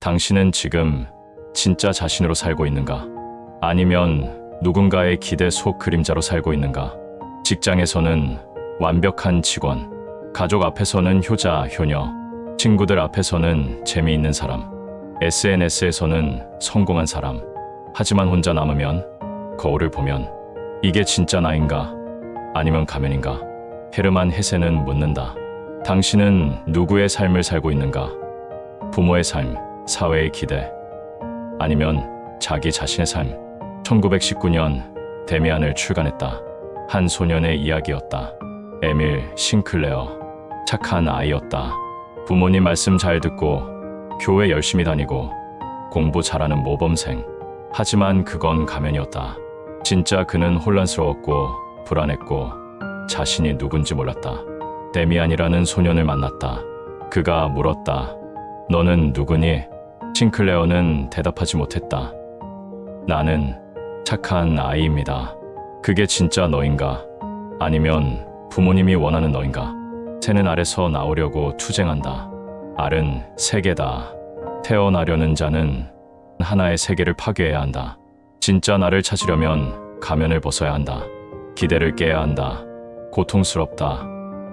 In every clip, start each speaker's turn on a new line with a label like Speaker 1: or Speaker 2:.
Speaker 1: 당신은 지금 진짜 자신으로 살고 있는가? 아니면 누군가의 기대 속 그림자로 살고 있는가? 직장에서는 완벽한 직원, 가족 앞에서는 효자, 효녀, 친구들 앞에서는 재미있는 사람, SNS에서는 성공한 사람. 하지만 혼자 남으면, 거울을 보면 이게 진짜 나인가? 아니면 가면인가? 헤르만 헤세는 묻는다. 당신은 누구의 삶을 살고 있는가? 부모의 삶, 사회의 기대, 아니면 자기 자신의 삶. 1919년 데미안을 출간했다. 한 소년의 이야기였다. 에밀 싱클레어. 착한 아이였다. 부모님 말씀 잘 듣고 교회 열심히 다니고 공부 잘하는 모범생. 하지만 그건 가면이었다. 진짜 그는 혼란스러웠고 불안했고 자신이 누군지 몰랐다. 데미안이라는 소년을 만났다. 그가 물었다. 너는 누구니? 싱클레어는 대답하지 못했다. 나는 착한 아이입니다. 그게 진짜 너인가? 아니면 부모님이 원하는 너인가? 새는 알에서 나오려고 투쟁한다. 알은 세계다. 태어나려는 자는 하나의 세계를 파괴해야 한다. 진짜 나를 찾으려면 가면을 벗어야 한다. 기대를 깨야 한다. 고통스럽다.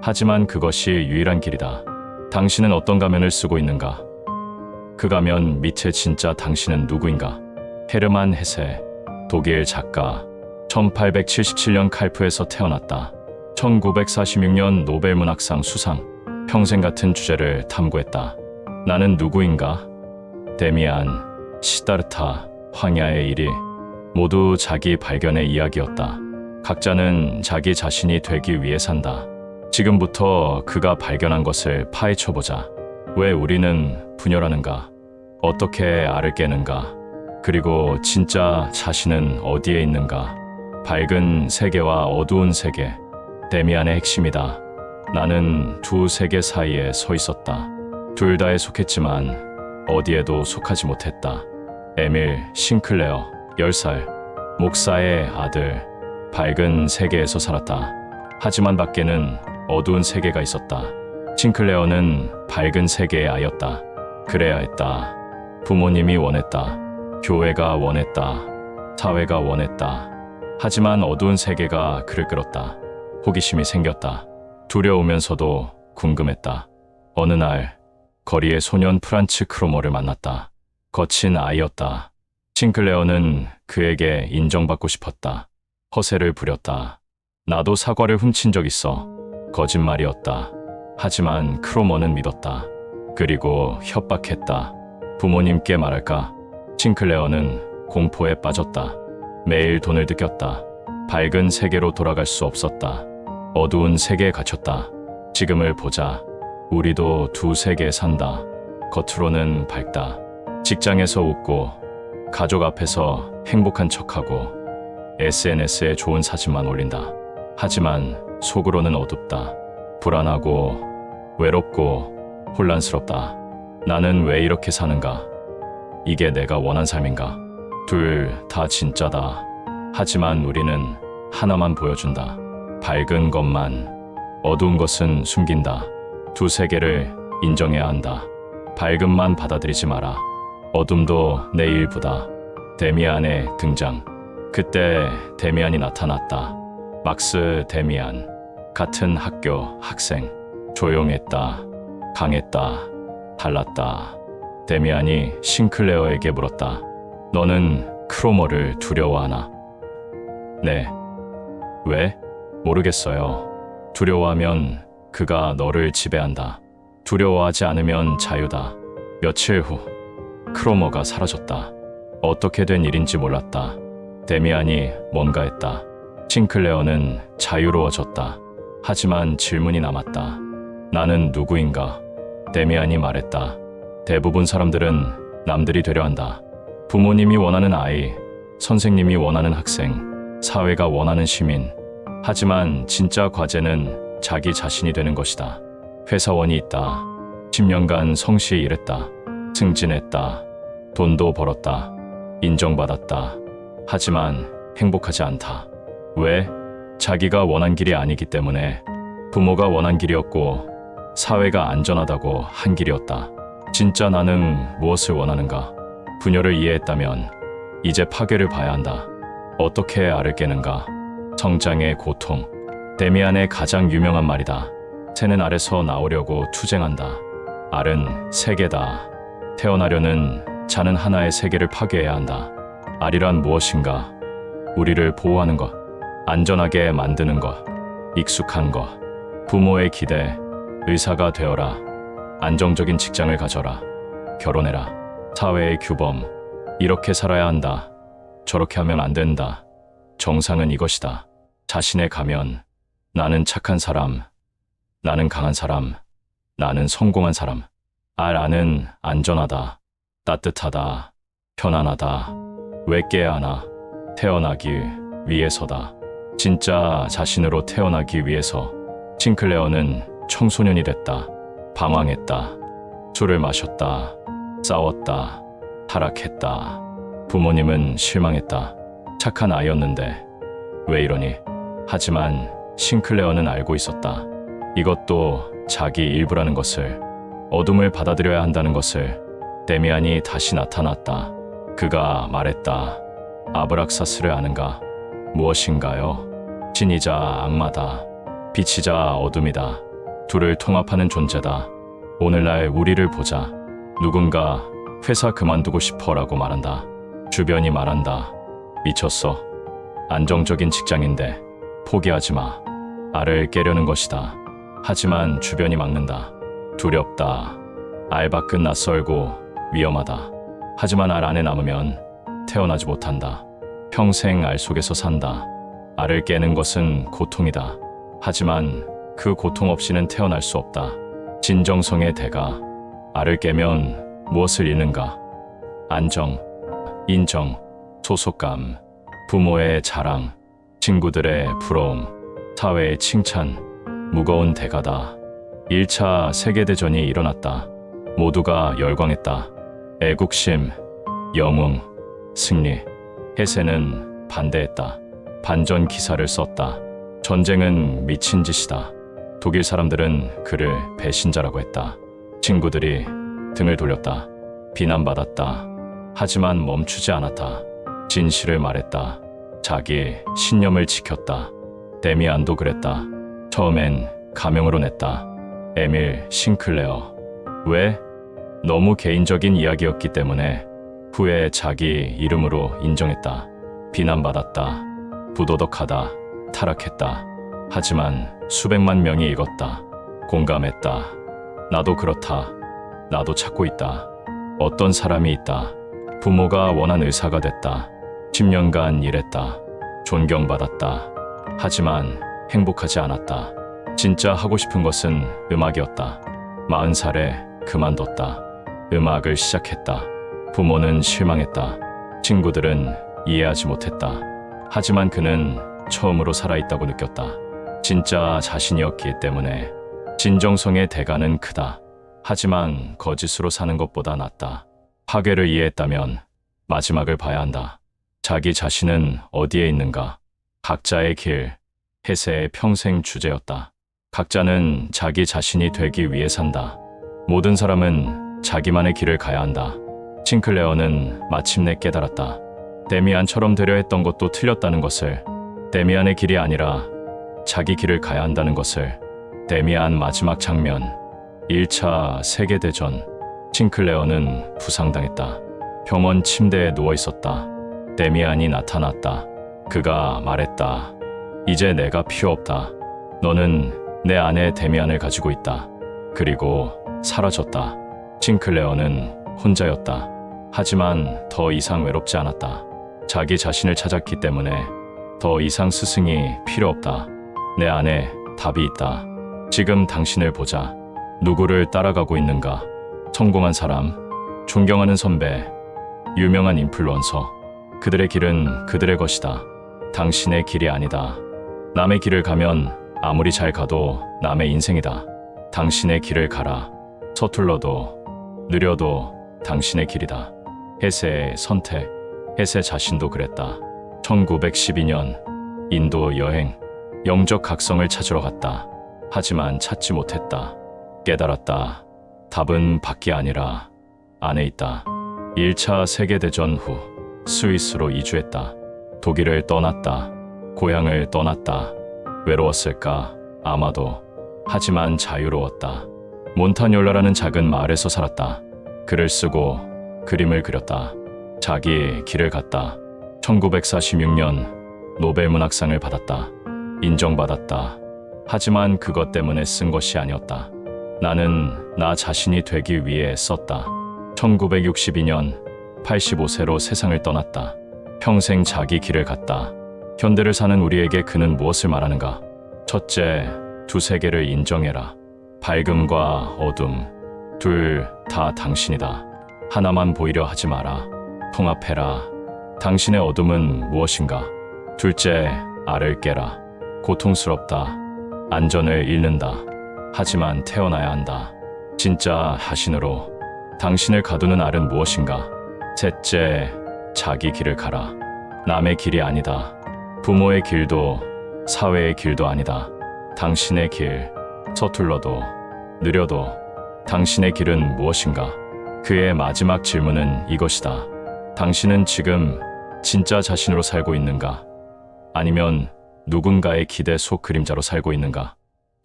Speaker 1: 하지만 그것이 유일한 길이다. 당신은 어떤 가면을 쓰고 있는가? 그 가면 밑에 진짜 당신은 누구인가? 헤르만 헤세, 독일 작가. 1877년 칼프에서 태어났다. 1946년 노벨문학상 수상. 평생 같은 주제를 탐구했다. 나는 누구인가? 데미안, 시다르타, 황야의 일이 모두 자기 발견의 이야기였다. 각자는 자기 자신이 되기 위해 산다. 지금부터 그가 발견한 것을 파헤쳐보자. 왜 우리는 분열하는가? 어떻게 알을 깨는가? 그리고 진짜 자신은 어디에 있는가? 밝은 세계와 어두운 세계. 데미안의 핵심이다. 나는 두 세계 사이에 서 있었다. 둘 다에 속했지만 어디에도 속하지 못했다. 에밀 싱클레어, 10살, 목사의 아들. 밝은 세계에서 살았다. 하지만 밖에는 어두운 세계가 있었다. 싱클레어는 밝은 세계의 아이였다. 그래야 했다. 부모님이 원했다. 교회가 원했다. 사회가 원했다. 하지만 어두운 세계가 그를 끌었다. 호기심이 생겼다. 두려우면서도 궁금했다. 어느 날 거리의 소년 프란츠 크로머를 만났다. 거친 아이였다. 싱클레어는 그에게 인정받고 싶었다. 허세를 부렸다. 나도 사과를 훔친 적 있어. 거짓말이었다. 하지만 크로머는 믿었다. 그리고 협박했다. 부모님께 말할까? 싱클레어는 공포에 빠졌다. 매일 돈을 뜯겼다. 밝은 세계로 돌아갈 수 없었다. 어두운 세계에 갇혔다. 지금을 보자. 우리도 두 세계에 산다. 겉으로는 밝다. 직장에서 웃고, 가족 앞에서 행복한 척하고, SNS에 좋은 사진만 올린다. 하지만 속으로는 어둡다. 불안하고, 외롭고, 혼란스럽다. 나는 왜 이렇게 사는가? 이게 내가 원한 삶인가? 둘 다 진짜다. 하지만 우리는 하나만 보여준다. 밝은 것만. 어두운 것은 숨긴다. 두 세계를 인정해야 한다. 밝음만 받아들이지 마라. 어둠도 내 일부다. 데미안의 등장. 그때 데미안이 나타났다. 막스 데미안. 같은 학교 학생. 조용했다. 강했다. 달랐다. 데미안이 싱클레어에게 물었다. 너는 크로머를 두려워하나? 네. 왜? 모르겠어요. 두려워하면 그가 너를 지배한다. 두려워하지 않으면 자유다. 며칠 후 크로머가 사라졌다. 어떻게 된 일인지 몰랐다. 데미안이 뭔가 했다. 싱클레어는 자유로워졌다. 하지만 질문이 남았다. 나는 누구인가? 데미안이 말했다. 대부분 사람들은 남들이 되려 한다. 부모님이 원하는 아이, 선생님이 원하는 학생, 사회가 원하는 시민. 하지만 진짜 과제는 자기 자신이 되는 것이다. 회사원이 있다. 10년간 성실히 일했다. 승진했다. 돈도 벌었다. 인정받았다. 하지만 행복하지 않다. 왜? 자기가 원한 길이 아니기 때문에. 부모가 원한 길이었고 사회가 안전하다고 한 길이었다. 진짜 나는 무엇을 원하는가? 분열을 이해했다면 이제 파괴를 봐야 한다. 어떻게 알을 깨는가? 성장의 고통. 데미안의 가장 유명한 말이다. 새는 알에서 나오려고 투쟁한다. 알은 세계다. 태어나려는 자는 하나의 세계를 파괴해야 한다. 알이란 무엇인가? 우리를 보호하는 것, 안전하게 만드는 것, 익숙한 것, 부모의 기대, 의사가 되어라, 안정적인 직장을 가져라, 결혼해라, 사회의 규범, 이렇게 살아야 한다. 저렇게 하면 안 된다. 정상은 이것이다. 자신의 가면, 나는 착한 사람, 나는 강한 사람, 나는 성공한 사람. 알 안은 안전하다, 따뜻하다, 편안하다. 왜 깨야 하나? 태어나기 위해서다. 진짜 자신으로 태어나기 위해서. 싱클레어는 청소년이 됐다. 방황했다. 술을 마셨다. 싸웠다. 타락했다. 부모님은 실망했다. 착한 아이였는데 왜 이러니? 하지만 싱클레어는 알고 있었다. 이것도 자기 일부라는 것을, 어둠을 받아들여야 한다는 것을. 데미안이 다시 나타났다. 그가 말했다. 아브락사스를 아는가? 무엇인가요? 신이자 악마다. 빛이자 어둠이다. 둘을 통합하는 존재다. 오늘날 우리를 보자. 누군가 회사 그만두고 싶어라고 말한다. 주변이 말한다. 미쳤어. 안정적인 직장인데 포기하지 마. 알을 깨려는 것이다. 하지만 주변이 막는다. 두렵다. 알바 끝 낯설고 위험하다. 하지만 알 안에 남으면 태어나지 못한다. 평생 알 속에서 산다. 알을 깨는 것은 고통이다. 하지만 그 고통 없이는 태어날 수 없다. 진정성의 대가. 알을 깨면 무엇을 잃는가? 안정, 인정, 소속감, 부모의 자랑, 친구들의 부러움, 사회의 칭찬. 무거운 대가다. 1차 세계대전이 일어났다. 모두가 열광했다. 애국심, 영웅, 승리. 해세는 반대했다. 반전 기사를 썼다. 전쟁은 미친 짓이다. 독일 사람들은 그를 배신자라고 했다. 친구들이 등을 돌렸다. 비난받았다. 하지만 멈추지 않았다. 진실을 말했다. 자기 신념을 지켰다. 데미안도 그랬다. 처음엔 가명으로 냈다. 에밀 싱클레어. 왜? 너무 개인적인 이야기였기 때문에. 후에 자기 이름으로 인정했다. 비난받았다. 부도덕하다. 타락했다. 하지만 수백만 명이 읽었다. 공감했다. 나도 그렇다. 나도 찾고 있다. 어떤 사람이 있다. 부모가 원한 의사가 됐다. 10년간 일했다. 존경받았다. 하지만 행복하지 않았다. 진짜 하고 싶은 것은 음악이었다. 40살에 그만뒀다. 음악을 시작했다. 부모는 실망했다. 친구들은 이해하지 못했다. 하지만 그는 처음으로 살아있다고 느꼈다. 진짜 자신이었기 때문에. 진정성의 대가는 크다. 하지만 거짓으로 사는 것보다 낫다. 파괴를 이해했다면 마지막을 봐야 한다. 자기 자신은 어디에 있는가? 각자의 길. 해세의 평생 주제였다. 각자는 자기 자신이 되기 위해 산다. 모든 사람은 자기만의 길을 가야 한다. 싱클레어는 마침내 깨달았다. 데미안처럼 되려 했던 것도 틀렸다는 것을. 데미안의 길이 아니라 자기 길을 가야 한다는 것을. 데미안 마지막 장면. 1차 세계대전. 싱클레어는 부상당했다. 병원 침대에 누워 있었다. 데미안이 나타났다. 그가 말했다. 이제 내가 필요 없다. 너는 내 안에 데미안을 가지고 있다. 그리고 사라졌다. 싱클레어는 혼자였다. 하지만 더 이상 외롭지 않았다. 자기 자신을 찾았기 때문에 더 이상 스승이 필요 없다. 내 안에 답이 있다. 지금 당신을 보자. 누구를 따라가고 있는가? 성공한 사람, 존경하는 선배, 유명한 인플루언서. 그들의 길은 그들의 것이다. 당신의 길이 아니다. 남의 길을 가면 아무리 잘 가도 남의 인생이다. 당신의 길을 가라. 서툴러도 느려도 당신의 길이다. 해세의 선택. 해세 자신도 그랬다. 1912년 인도 여행. 영적 각성을 찾으러 갔다. 하지만 찾지 못했다. 깨달았다. 답은 밖이 아니라 안에 있다. 1차 세계대전 후 스위스로 이주했다. 독일을 떠났다. 고향을 떠났다. 외로웠을까? 아마도. 하지만 자유로웠다. 몬타뇰라라는 작은 마을에서 살았다. 글을 쓰고 그림을 그렸다. 자기 길을 갔다. 1946년 노벨 문학상을 받았다. 인정받았다. 하지만 그것 때문에 쓴 것이 아니었다. 나는 나 자신이 되기 위해 썼다. 1962년 85세로 세상을 떠났다. 평생 자기 길을 갔다. 현대를 사는 우리에게 그는 무엇을 말하는가? 첫째, 두 세계를 인정해라. 밝음과 어둠, 둘 다 당신이다. 하나만 보이려 하지 마라. 통합해라. 당신의 어둠은 무엇인가? 둘째, 알을 깨라. 고통스럽다. 안전을 잃는다. 하지만 태어나야 한다. 진짜 자신으로. 당신을 가두는 알은 무엇인가? 셋째, 자기 길을 가라. 남의 길이 아니다. 부모의 길도 사회의 길도 아니다. 당신의 길. 서툴러도 느려도 당신의 길은 무엇인가? 그의 마지막 질문은 이것이다. 당신은 지금 진짜 자신으로 살고 있는가? 아니면 누군가의 기대 속 그림자로 살고 있는가?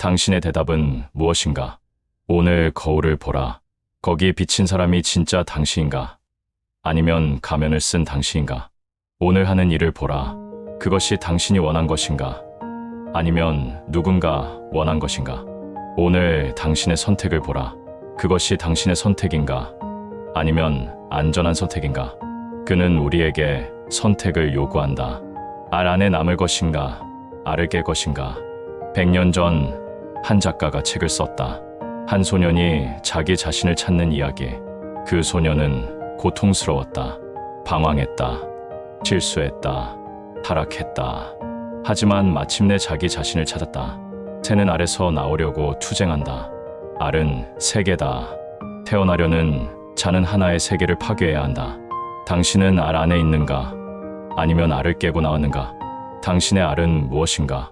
Speaker 1: 당신의 대답은 무엇인가? 오늘 거울을 보라. 거기 비친 사람이 진짜 당신인가? 아니면 가면을 쓴 당신인가? 오늘 하는 일을 보라. 그것이 당신이 원한 것인가? 아니면 누군가 원한 것인가? 오늘 당신의 선택을 보라. 그것이 당신의 선택인가? 아니면 안전한 선택인가? 그는 우리에게 선택을 요구한다. 알 안에 남을 것인가? 알을 깰 것인가? 100년 전 한 작가가 책을 썼다. 한 소년이 자기 자신을 찾는 이야기. 그 소년은 고통스러웠다. 방황했다. 실수했다. 타락했다. 하지만 마침내 자기 자신을 찾았다. 새는 알에서 나오려고 투쟁한다. 알은 세계다. 태어나려는 자는 하나의 세계를 파괴해야 한다. 당신은 알 안에 있는가? 아니면 알을 깨고 나왔는가? 당신의 알은 무엇인가?